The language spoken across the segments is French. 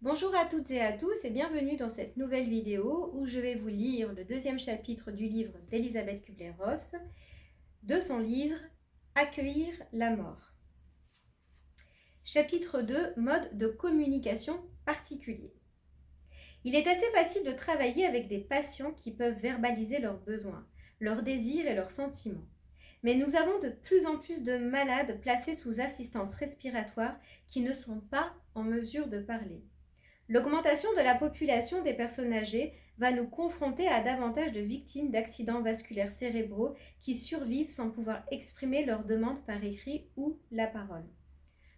Bonjour à toutes et à tous et bienvenue dans cette nouvelle vidéo où je vais vous lire le deuxième chapitre du livre d'Elisabeth Kubler-Ross, de son livre Accueillir la mort. Chapitre 2, mode de communication particulier. Il est assez facile de travailler avec des patients qui peuvent verbaliser leurs besoins, leurs désirs et leurs sentiments. Mais nous avons de plus en plus de malades placés sous assistance respiratoire qui ne sont pas en mesure de parler. L'augmentation de la population des personnes âgées va nous confronter à davantage de victimes d'accidents vasculaires cérébraux qui survivent sans pouvoir exprimer leurs demandes par écrit ou la parole.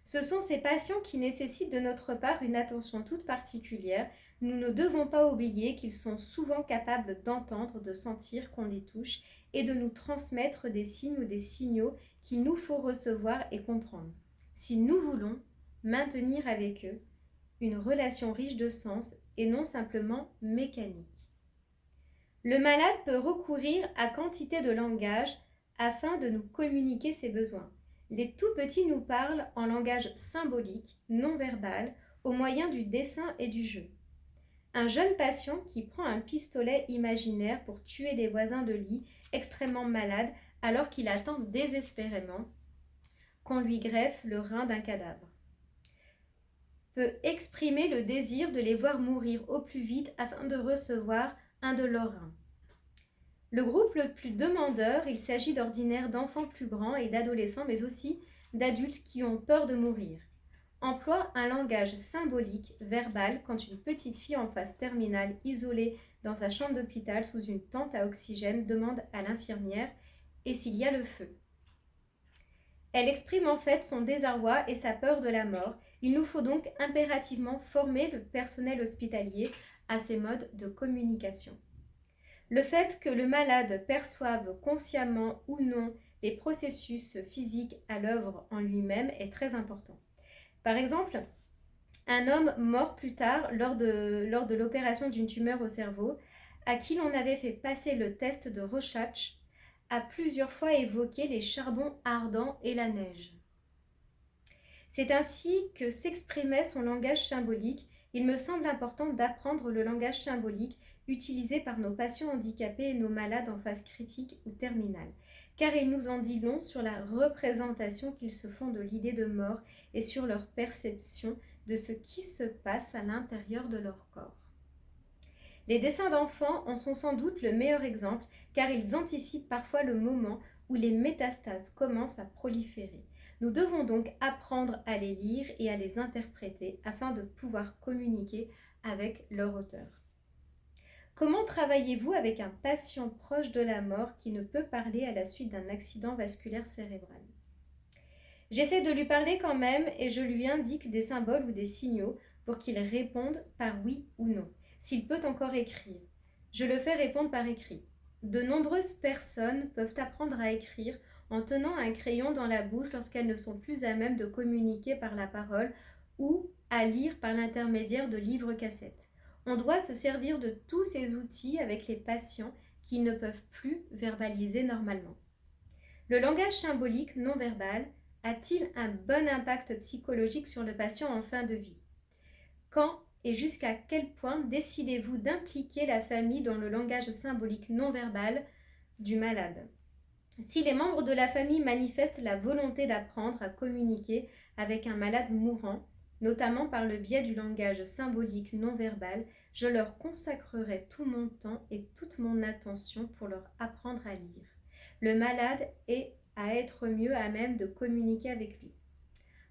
Ce sont ces patients qui nécessitent de notre part une attention toute particulière. Nous ne devons pas oublier qu'ils sont souvent capables d'entendre, de sentir qu'on les touche et de nous transmettre des signes ou des signaux qu'il nous faut recevoir et comprendre. Si nous voulons maintenir avec eux une relation riche de sens et non simplement mécanique. Le malade peut recourir à quantité de langage afin de nous communiquer ses besoins. Les tout petits nous parlent en langage symbolique, non verbal, au moyen du dessin et du jeu. Un jeune patient qui prend un pistolet imaginaire pour tuer des voisins de lit extrêmement malades alors qu'il attend désespérément qu'on lui greffe le rein d'un cadavre peut exprimer le désir de les voir mourir au plus vite afin de recevoir un de leurs reins. Le groupe le plus demandeur, il s'agit d'ordinaire d'enfants plus grands et d'adolescents, mais aussi d'adultes qui ont peur de mourir. Emploie un langage symbolique, verbal, quand une petite fille en phase terminale, isolée dans sa chambre d'hôpital sous une tente à oxygène, demande à l'infirmière « Et s'il y a le feu ?» Elle exprime en fait son désarroi et sa peur de la mort. Il nous faut donc impérativement former le personnel hospitalier à ces modes de communication. Le fait que le malade perçoive consciemment ou non les processus physiques à l'œuvre en lui-même est très important. Par exemple, un homme mort plus tard lors de l'opération d'une tumeur au cerveau, à qui l'on avait fait passer le test de Rorschach, a plusieurs fois évoqué les charbons ardents et la neige. C'est ainsi que s'exprimait son langage symbolique. Il me semble important d'apprendre le langage symbolique utilisé par nos patients handicapés et nos malades en phase critique ou terminale, car il nous en dit long sur la représentation qu'ils se font de l'idée de mort et sur leur perception de ce qui se passe à l'intérieur de leur corps. Les dessins d'enfants en sont sans doute le meilleur exemple, car ils anticipent parfois le moment où les métastases commencent à proliférer. Nous devons donc apprendre à les lire et à les interpréter afin de pouvoir communiquer avec leur auteur. Comment travaillez-vous avec un patient proche de la mort qui ne peut parler à la suite d'un accident vasculaire cérébral ? J'essaie de lui parler quand même et je lui indique des symboles ou des signaux pour qu'il réponde par oui ou non, s'il peut encore écrire. Je le fais répondre par écrit. De nombreuses personnes peuvent apprendre à écrire en tenant un crayon dans la bouche lorsqu'elles ne sont plus à même de communiquer par la parole ou à lire par l'intermédiaire de livres-cassettes. On doit se servir de tous ces outils avec les patients qui ne peuvent plus verbaliser normalement. Le langage symbolique non verbal a-t-il un bon impact psychologique sur le patient en fin de vie ? Quand et jusqu'à quel point décidez-vous d'impliquer la famille dans le langage symbolique non verbal du malade ? Si les membres de la famille manifestent la volonté d'apprendre à communiquer avec un malade mourant, notamment par le biais du langage symbolique non verbal, je leur consacrerai tout mon temps et toute mon attention pour leur apprendre à lire. Le malade est à être mieux à même de communiquer avec lui.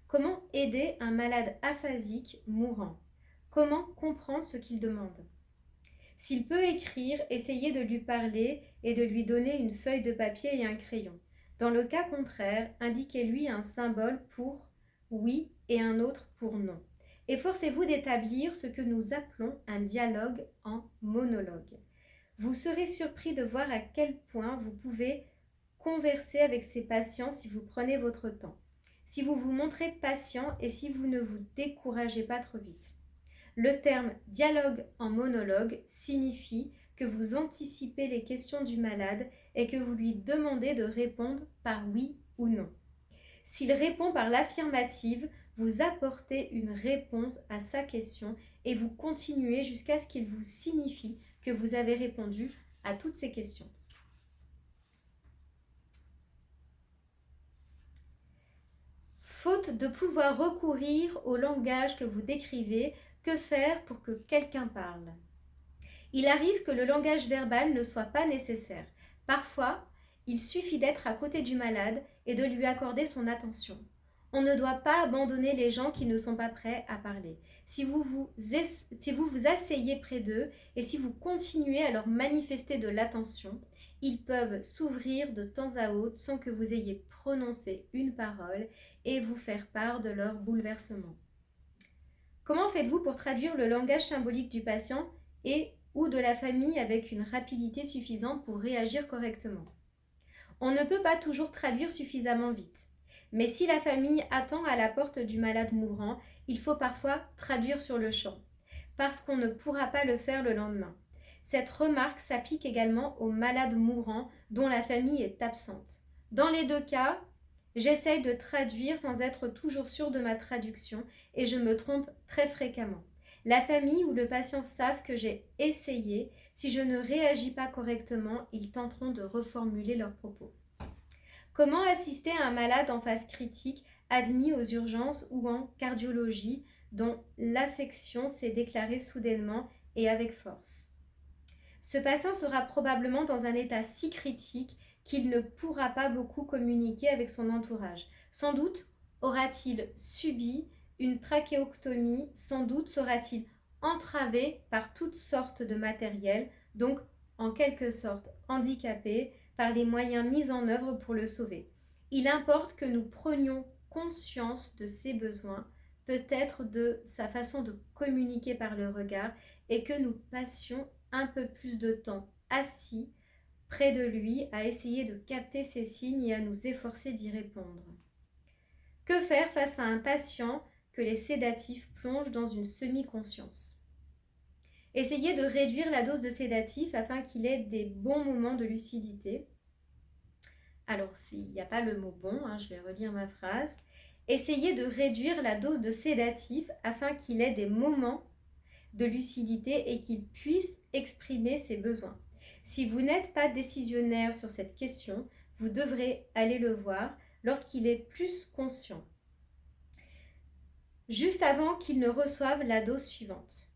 Comment aider un malade aphasique mourant ? Comment comprendre ce qu'il demande ? S'il peut écrire, essayez de lui parler et de lui donner une feuille de papier et un crayon. Dans le cas contraire, indiquez-lui un symbole pour oui et un autre pour non. Efforcez-vous d'établir ce que nous appelons un dialogue en monologue. Vous serez surpris de voir à quel point vous pouvez converser avec ces patients si vous prenez votre temps, si vous vous montrez patient et si vous ne vous découragez pas trop vite. Le terme dialogue en monologue signifie que vous anticipez les questions du malade et que vous lui demandez de répondre par oui ou non. S'il répond par l'affirmative, vous apportez une réponse à sa question et vous continuez jusqu'à ce qu'il vous signifie que vous avez répondu à toutes ces questions. Faute de pouvoir recourir au langage que vous décrivez, que faire pour que quelqu'un parle ? Il arrive que le langage verbal ne soit pas nécessaire. Parfois, il suffit d'être à côté du malade et de lui accorder son attention. On ne doit pas abandonner les gens qui ne sont pas prêts à parler. Si vous vous asseyez près d'eux et si vous continuez à leur manifester de l'attention, ils peuvent s'ouvrir de temps à autre sans que vous ayez prononcé une parole et vous faire part de leur bouleversement. Comment faites-vous pour traduire le langage symbolique du patient et ou de la famille avec une rapidité suffisante pour réagir correctement ? On ne peut pas toujours traduire suffisamment vite. Mais si la famille attend à la porte du malade mourant, il faut parfois traduire sur le champ, parce qu'on ne pourra pas le faire le lendemain. Cette remarque s'applique également aux malades mourants dont la famille est absente. Dans les deux cas, j'essaye de traduire sans être toujours sûre de ma traduction et je me trompe très fréquemment. La famille ou le patient savent que j'ai essayé. Si je ne réagis pas correctement, ils tenteront de reformuler leurs propos. Comment assister à un malade en phase critique, admis aux urgences ou en cardiologie, dont l'affection s'est déclarée soudainement et avec force ? Ce patient sera probablement dans un état si critique qu'il ne pourra pas beaucoup communiquer avec son entourage. Sans doute aura-t-il subi une trachéotomie, sans doute sera-t-il entravé par toutes sortes de matériel, donc en quelque sorte handicapé par les moyens mis en œuvre pour le sauver. Il importe que nous prenions conscience de ses besoins, peut-être de sa façon de communiquer par le regard, et que nous passions un peu plus de temps assis près de lui à essayer de capter ses signes et à nous efforcer d'y répondre. Que faire face à un patient que les sédatifs plongent dans une semi-conscience ? Essayez de réduire la dose de sédatifs afin qu'il ait des bons moments de lucidité. Alors, s'il n'y a pas le mot bon, je vais relire ma phrase. Essayez de réduire la dose de sédatifs afin qu'il ait des moments de lucidité et qu'il puisse exprimer ses besoins. Si vous n'êtes pas décisionnaire sur cette question, vous devrez aller le voir lorsqu'il est plus conscient, juste avant qu'il ne reçoive la dose suivante.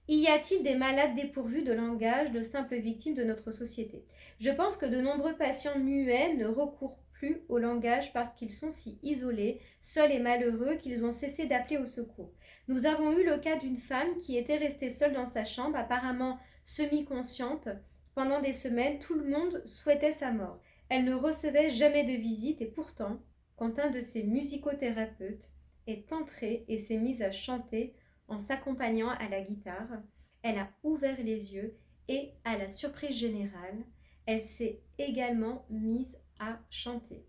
Y a-t-il des malades dépourvus de langage, de simples victimes de notre société ? Je pense que de nombreux patients muets ne recourent plus au langage parce qu'ils sont si isolés, seuls et malheureux qu'ils ont cessé d'appeler au secours. Nous avons eu le cas d'une femme qui était restée seule dans sa chambre, apparemment semi-consciente. Pendant des semaines, tout le monde souhaitait sa mort. Elle ne recevait jamais de visite et pourtant, quand un de ses musicothérapeutes est entré et s'est mis à chanter en s'accompagnant à la guitare, elle a ouvert les yeux et, à la surprise générale, elle s'est également mise à chanter.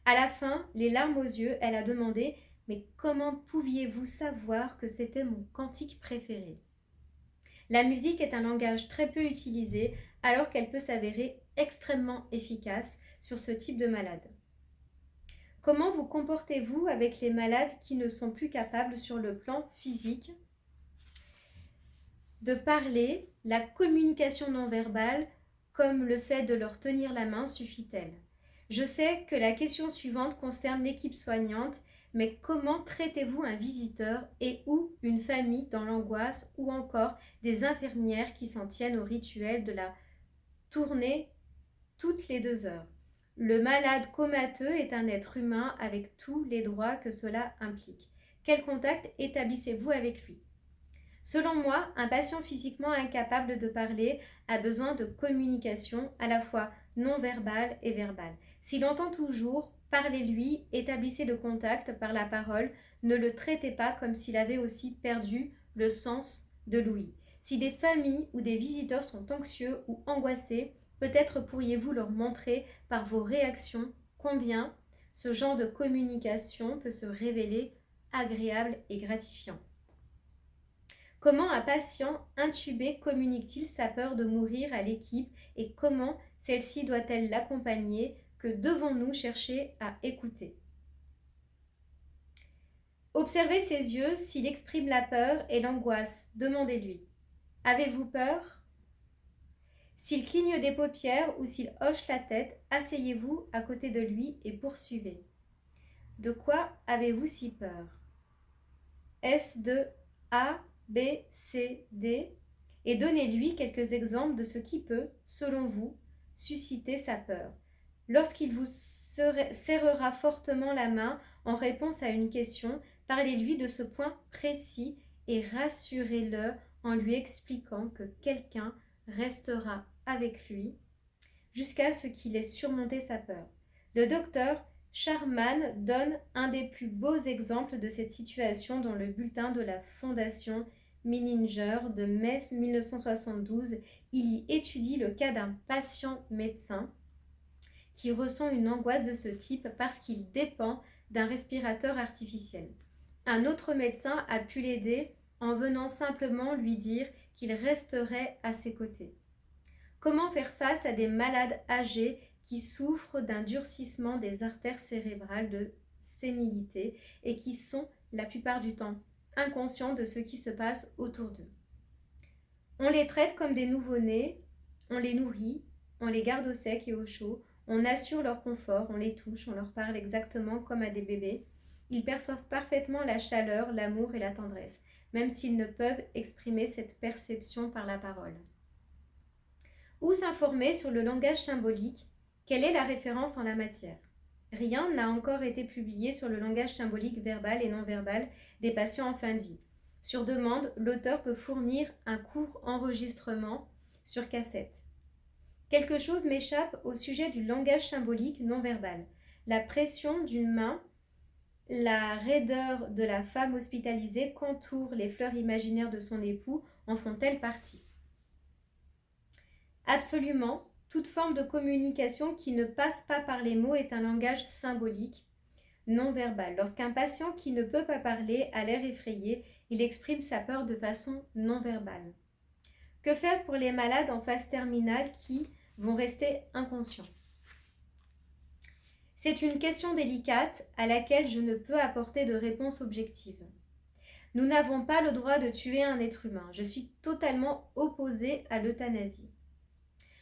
À la fin, les larmes aux yeux, elle a demandé « Mais comment pouviez-vous savoir que c'était mon cantique préféré ?» La musique est un langage très peu utilisé alors qu'elle peut s'avérer extrêmement efficace sur ce type de malade. Comment vous comportez-vous avec les malades qui ne sont plus capables sur le plan physique de parler? La communication non verbale, comme le fait de leur tenir la main, suffit-elle? Je sais que la question suivante concerne l'équipe soignante, mais comment traitez-vous un visiteur et ou une famille dans l'angoisse ou encore des infirmières qui s'en tiennent au rituel de la tournée toutes les 2 heures? Le malade comateux est un être humain avec tous les droits que cela implique. Quel contact établissez-vous avec lui? Selon moi, un patient physiquement incapable de parler a besoin de communication à la fois non verbale et verbale. S'il entend toujours, parlez-lui, établissez le contact par la parole, ne le traitez pas comme s'il avait aussi perdu le sens de l'ouïe. Si des familles ou des visiteurs sont anxieux ou angoissés, peut-être pourriez-vous leur montrer par vos réactions combien ce genre de communication peut se révéler agréable et gratifiant. Comment un patient intubé communique-t-il sa peur de mourir à l'équipe et comment celle-ci doit-elle l'accompagner? Que devons-nous chercher à écouter? Observez ses yeux, s'il exprime la peur et l'angoisse, demandez-lui. Avez-vous peur? S'il cligne des paupières ou s'il hoche la tête, asseyez-vous à côté de lui et poursuivez. De quoi avez-vous si peur? Est-ce de A, B, C, D? Et donnez-lui quelques exemples de ce qui peut, selon vous, susciter sa peur. Lorsqu'il vous serrera fortement la main en réponse à une question, parlez-lui de ce point précis et rassurez-le en lui expliquant que quelqu'un restera avec lui jusqu'à ce qu'il ait surmonté sa peur. Le docteur Sharman donne un des plus beaux exemples de cette situation dans le bulletin de la Fondation Menninger de mai 1972. Il y étudie le cas d'un patient médecin qui ressent une angoisse de ce type parce qu'il dépend d'un respirateur artificiel. Un autre médecin a pu l'aider en venant simplement lui dire qu'il resterait à ses côtés. Comment faire face à des malades âgés qui souffrent d'un durcissement des artères cérébrales de sénilité et qui sont, la plupart du temps, inconscients de ce qui se passe autour d'eux? On les traite comme des nouveau-nés, on les nourrit, on les garde au sec et au chaud, on assure leur confort, on les touche, on leur parle exactement comme à des bébés. Ils perçoivent parfaitement la chaleur, l'amour et la tendresse, même s'ils ne peuvent exprimer cette perception par la parole. Ou s'informer sur le langage symbolique, quelle est la référence en la matière. Rien n'a encore été publié sur le langage symbolique verbal et non verbal des patients en fin de vie. Sur demande, l'auteur peut fournir un court enregistrement sur cassette. Quelque chose m'échappe au sujet du langage symbolique non verbal. La pression d'une main, la raideur de la femme hospitalisée qu'entourent les fleurs imaginaires de son époux en font-elles partie? Absolument, toute forme de communication qui ne passe pas par les mots est un langage symbolique, non verbal. Lorsqu'un patient qui ne peut pas parler a l'air effrayé, il exprime sa peur de façon non verbale. Que faire pour les malades en phase terminale qui vont rester inconscients? C'est une question délicate à laquelle je ne peux apporter de réponse objective. Nous n'avons pas le droit de tuer un être humain. Je suis totalement opposée à l'euthanasie.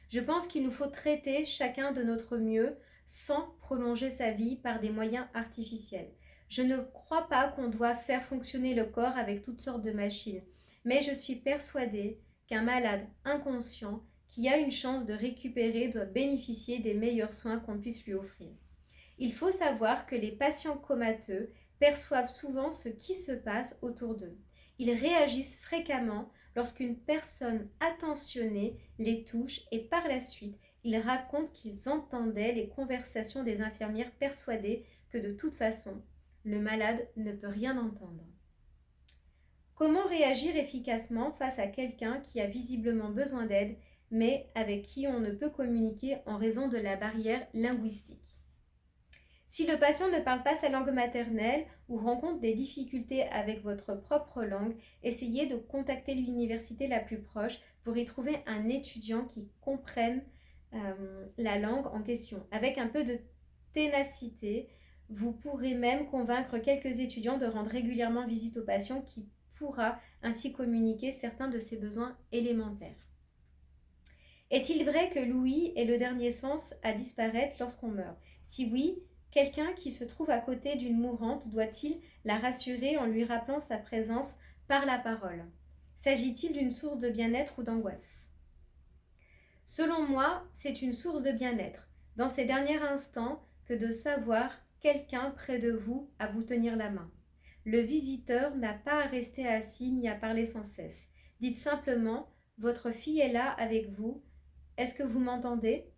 Je pense qu'il nous faut traiter chacun de notre mieux sans prolonger sa vie par des moyens artificiels. Je ne crois pas qu'on doit faire fonctionner le corps avec toutes sortes de machines, mais je suis persuadée qu'un malade inconscient qui a une chance de récupérer doit bénéficier des meilleurs soins qu'on puisse lui offrir. Il faut savoir que les patients comateux perçoivent souvent ce qui se passe autour d'eux. Ils réagissent fréquemment lorsqu'une personne attentionnée les touche et par la suite, ils racontent qu'ils entendaient les conversations des infirmières persuadées que de toute façon, le malade ne peut rien entendre. Comment réagir efficacement face à quelqu'un qui a visiblement besoin d'aide, mais avec qui on ne peut communiquer en raison de la barrière linguistique? Si le patient ne parle pas sa langue maternelle ou rencontre des difficultés avec votre propre langue, essayez de contacter l'université la plus proche pour y trouver un étudiant qui comprenne la langue en question. Avec un peu de ténacité, vous pourrez même convaincre quelques étudiants de rendre régulièrement visite au patient qui pourra ainsi communiquer certains de ses besoins élémentaires. Est-il vrai que l'ouïe est le dernier sens à disparaître lorsqu'on meurt? Si oui, quelqu'un qui se trouve à côté d'une mourante doit-il la rassurer en lui rappelant sa présence par la parole? S'agit-il d'une source de bien-être ou d'angoisse? Selon moi, c'est une source de bien-être, dans ces derniers instants, que de savoir quelqu'un près de vous à vous tenir la main. Le visiteur n'a pas à rester assis ni à parler sans cesse. Dites simplement, votre fille est là avec vous. Est-ce que vous m'entendez?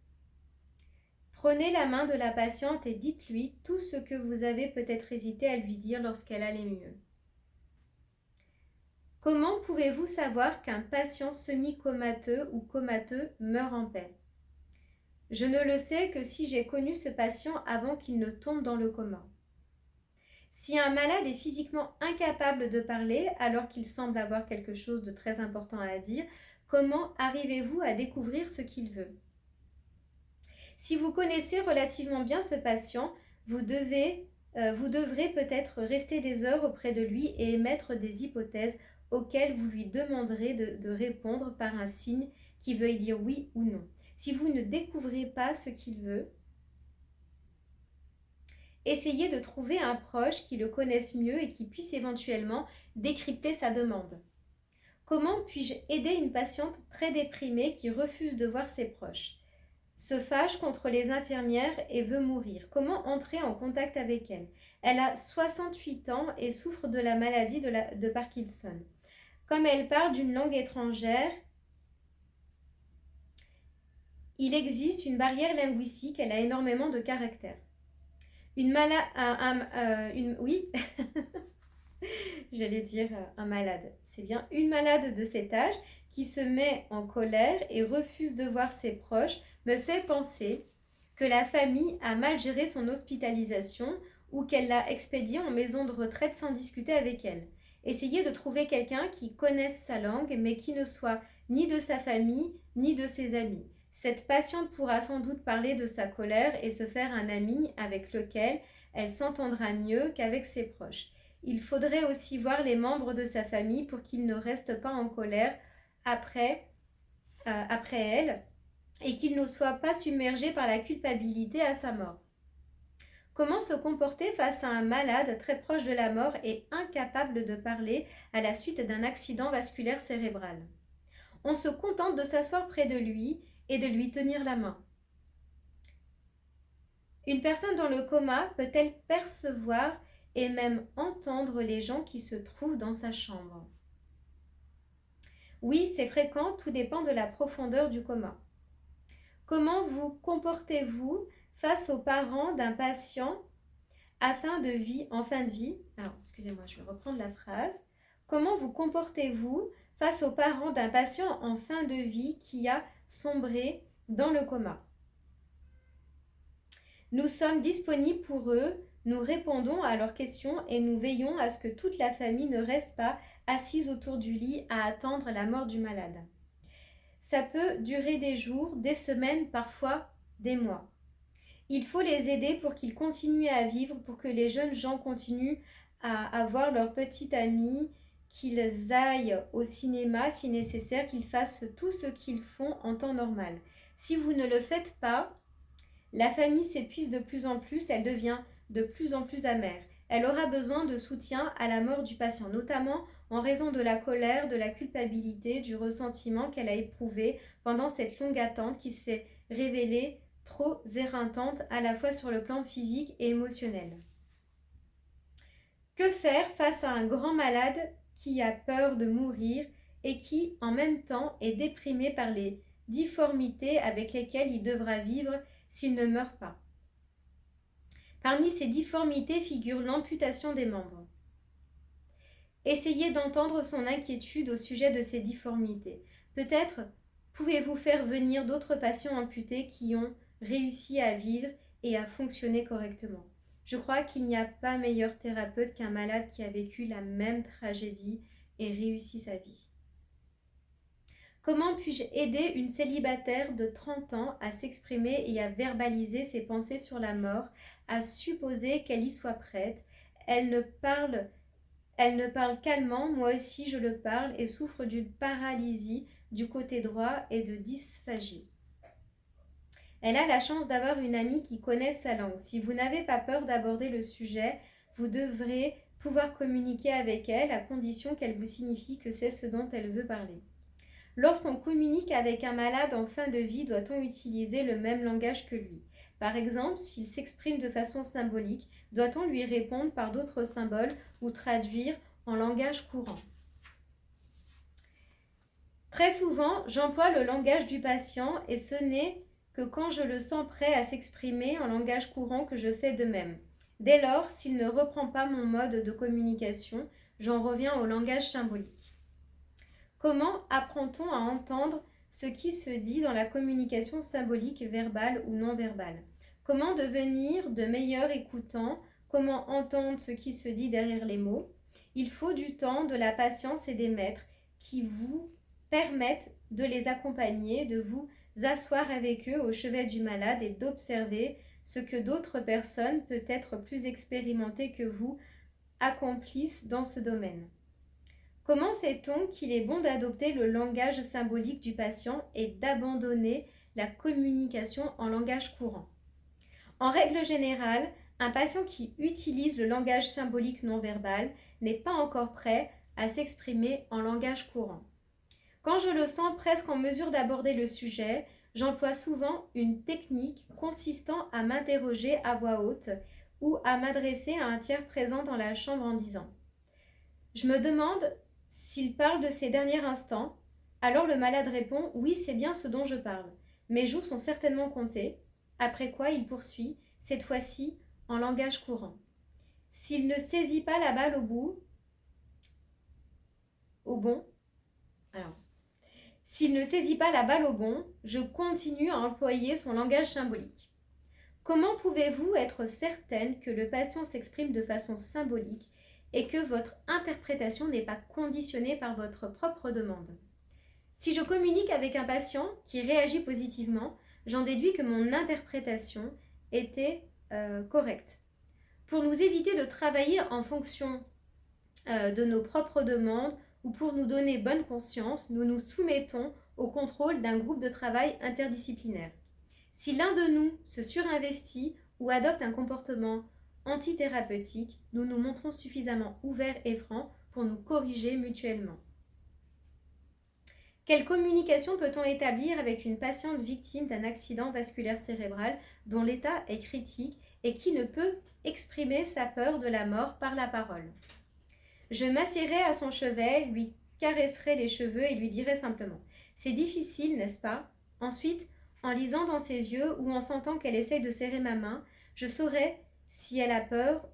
Prenez la main de la patiente et dites-lui tout ce que vous avez peut-être hésité à lui dire lorsqu'elle allait mieux. Comment pouvez-vous savoir qu'un patient semi-comateux ou comateux meurt en paix? Je ne le sais que si j'ai connu ce patient avant qu'il ne tombe dans le coma. Si un malade est physiquement incapable de parler alors qu'il semble avoir quelque chose de très important à dire, comment arrivez-vous à découvrir ce qu'il veut? Si vous connaissez relativement bien ce patient, vous devez vous devrez peut-être rester des heures auprès de lui et émettre des hypothèses auxquelles vous lui demanderez de répondre par un signe qui veuille dire oui ou non. Si vous ne découvrez pas ce qu'il veut, essayez de trouver un proche qui le connaisse mieux et qui puisse éventuellement décrypter sa demande. Comment puis-je aider une patiente très déprimée qui refuse de voir ses proches, se fâche contre les infirmières et veut mourir? Comment entrer en contact avec elle? Elle a 68 ans et souffre de la maladie de Parkinson. Comme elle parle d'une langue étrangère, il existe une barrière linguistique, elle a énormément de caractères. Oui, j'allais dire un malade. C'est bien une malade de cet âge qui se met en colère et refuse de voir ses proches me fait penser que la famille a mal géré son hospitalisation ou qu'elle l'a expédiée en maison de retraite sans discuter avec elle. Essayez de trouver quelqu'un qui connaisse sa langue mais qui ne soit ni de sa famille ni de ses amis. Cette patiente pourra sans doute parler de sa colère et se faire un ami avec lequel elle s'entendra mieux qu'avec ses proches. Il faudrait aussi voir les membres de sa famille pour qu'ils ne restent pas en colère après elle et qu'ils ne soient pas submergés par la culpabilité à sa mort. Comment se comporter face à un malade très proche de la mort et incapable de parler à la suite d'un accident vasculaire cérébral? On se contente de s'asseoir près de lui et de lui tenir la main. Une personne dans le coma peut-elle percevoir et même entendre les gens qui se trouvent dans sa chambre? Oui, c'est fréquent, tout dépend de la profondeur du coma. Comment vous comportez-vous face aux parents d'un patient en fin de vie? Alors, excusez-moi, je vais reprendre la phrase. Comment vous comportez-vous face aux parents d'un patient en fin de vie qui a sombré dans le coma? Nous sommes disponibles pour eux, nous répondons à leurs questions et nous veillons à ce que toute la famille ne reste pas assise autour du lit à attendre la mort du malade. Ça peut durer des jours, des semaines, parfois des mois. Il faut les aider pour qu'ils continuent à vivre, pour que les jeunes gens continuent à voir leur petit ami, qu'ils aillent au cinéma si nécessaire, qu'ils fassent tout ce qu'ils font en temps normal. Si vous ne le faites pas, la famille s'épuise de plus en plus, elle devient de plus en plus amère. Elle aura besoin de soutien à la mort du patient, notamment en raison de la colère, de la culpabilité, du ressentiment qu'elle a éprouvé pendant cette longue attente qui s'est révélée trop éreintante à la fois sur le plan physique et émotionnel. Que faire face à un grand malade qui a peur de mourir et qui, en même temps, est déprimé par les difformités avec lesquelles il devra vivre s'il ne meurt pas? Parmi ces difformités figure l'amputation des membres. Essayez d'entendre son inquiétude au sujet de ces difformités. Peut-être pouvez-vous faire venir d'autres patients amputés qui ont réussi à vivre et à fonctionner correctement. Je crois qu'il n'y a pas meilleur thérapeute qu'un malade qui a vécu la même tragédie et réussi sa vie. Comment puis-je aider une célibataire de 30 ans à s'exprimer et à verbaliser ses pensées sur la mort, à supposer qu'elle y soit prête? Elle ne parle calmement, moi aussi je le parle, et souffre d'une paralysie du côté droit et de dysphagie. Elle a la chance d'avoir une amie qui connaît sa langue. Si vous n'avez pas peur d'aborder le sujet, vous devrez pouvoir communiquer avec elle à condition qu'elle vous signifie que c'est ce dont elle veut parler. Lorsqu'on communique avec un malade en fin de vie, doit-on utiliser le même langage que lui? Par exemple, s'il s'exprime de façon symbolique, doit-on lui répondre par d'autres symboles ou traduire en langage courant? Très souvent, j'emploie le langage du patient et ce n'est que quand je le sens prêt à s'exprimer en langage courant que je fais de même. Dès lors, s'il ne reprend pas mon mode de communication, j'en reviens au langage symbolique. Comment apprend-on à entendre ce qui se dit dans la communication symbolique verbale ou non verbale? Comment devenir de meilleurs écoutants? Comment entendre ce qui se dit derrière les mots? Il faut du temps, de la patience et des maîtres qui vous permettent de les accompagner, de vous asseoir avec eux au chevet du malade et d'observer ce que d'autres personnes, peut-être plus expérimentées que vous, accomplissent dans ce domaine. Comment sait-on qu'il est bon d'adopter le langage symbolique du patient et d'abandonner la communication en langage courant? En règle générale, un patient qui utilise le langage symbolique non verbal n'est pas encore prêt à s'exprimer en langage courant. Quand je le sens presque en mesure d'aborder le sujet, j'emploie souvent une technique consistant à m'interroger à voix haute ou à m'adresser à un tiers présent dans la chambre en disant « Je me demande s'il parle de ces derniers instants ». Alors le malade répond « Oui, c'est bien ce dont je parle. Mes jours sont certainement comptés ». Après quoi il poursuit, cette fois-ci en langage courant. S'il ne saisit pas la balle S'il ne saisit pas la balle au bon, je continue à employer son langage symbolique. Comment pouvez-vous être certaine que le patient s'exprime de façon symbolique et que votre interprétation n'est pas conditionnée par votre propre demande? Si je communique avec un patient qui réagit positivement, j'en déduis que mon interprétation était correcte. Pour nous éviter de travailler en fonction de nos propres demandes ou pour nous donner bonne conscience, nous nous soumettons au contrôle d'un groupe de travail interdisciplinaire. Si l'un de nous se surinvestit ou adopte un comportement antithérapeutique, nous nous montrons suffisamment ouverts et francs pour nous corriger mutuellement. Quelle communication peut-on établir avec une patiente victime d'un accident vasculaire cérébral dont l'état est critique et qui ne peut exprimer sa peur de la mort par la parole? Je m'assierai à son chevet, lui caresserai les cheveux et lui dirai simplement « C'est difficile, n'est-ce pas ?» Ensuite, en lisant dans ses yeux ou en sentant qu'elle essaye de serrer ma main, je saurai si elle a peur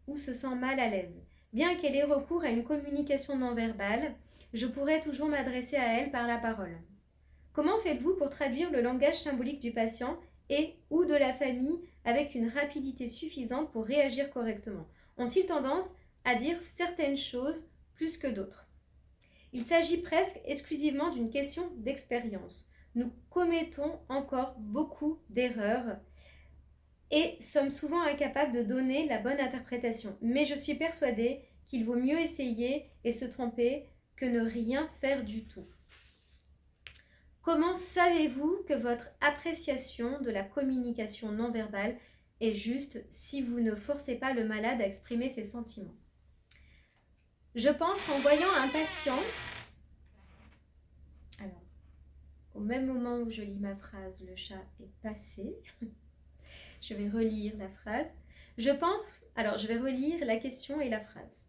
ou se sent mal à l'aise. Bien qu'elle ait recours à une communication non verbale, je pourrais toujours m'adresser à elle par la parole. Comment faites-vous pour traduire le langage symbolique du patient et ou de la famille avec une rapidité suffisante pour réagir correctement? Ont-ils tendance à dire certaines choses plus que d'autres? Il s'agit presque exclusivement d'une question d'expérience. Nous commettons encore beaucoup d'erreurs et sommes souvent incapables de donner la bonne interprétation. Mais je suis persuadée qu'il vaut mieux essayer et se tromper que ne rien faire du tout. Comment savez-vous que votre appréciation de la communication non verbale est juste si vous ne forcez pas le malade à exprimer ses sentiments? Je pense qu'en voyant un patient... Alors, au même moment où je lis ma phrase, le chat est passé. Je vais relire la phrase. Je vais relire la question et la phrase.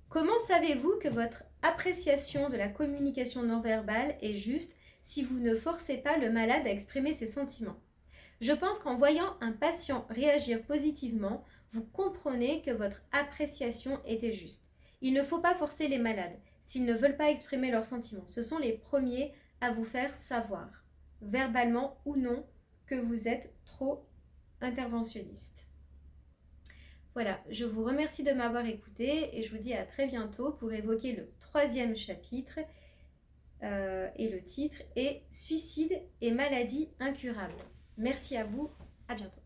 Comment savez-vous que votre appréciation de la communication non verbale est juste si vous ne forcez pas le malade à exprimer ses sentiments? Je pense qu'en voyant un patient réagir positivement, vous comprenez que votre appréciation était juste. Il ne faut pas forcer les malades s'ils ne veulent pas exprimer leurs sentiments. Ce sont les premiers à vous faire savoir, verbalement ou non, que vous êtes trop interventionniste. Voilà, je vous remercie de m'avoir écouté et je vous dis à très bientôt pour évoquer le 3e chapitre et le titre est « Suicide et maladies incurables ». Merci à vous, à bientôt.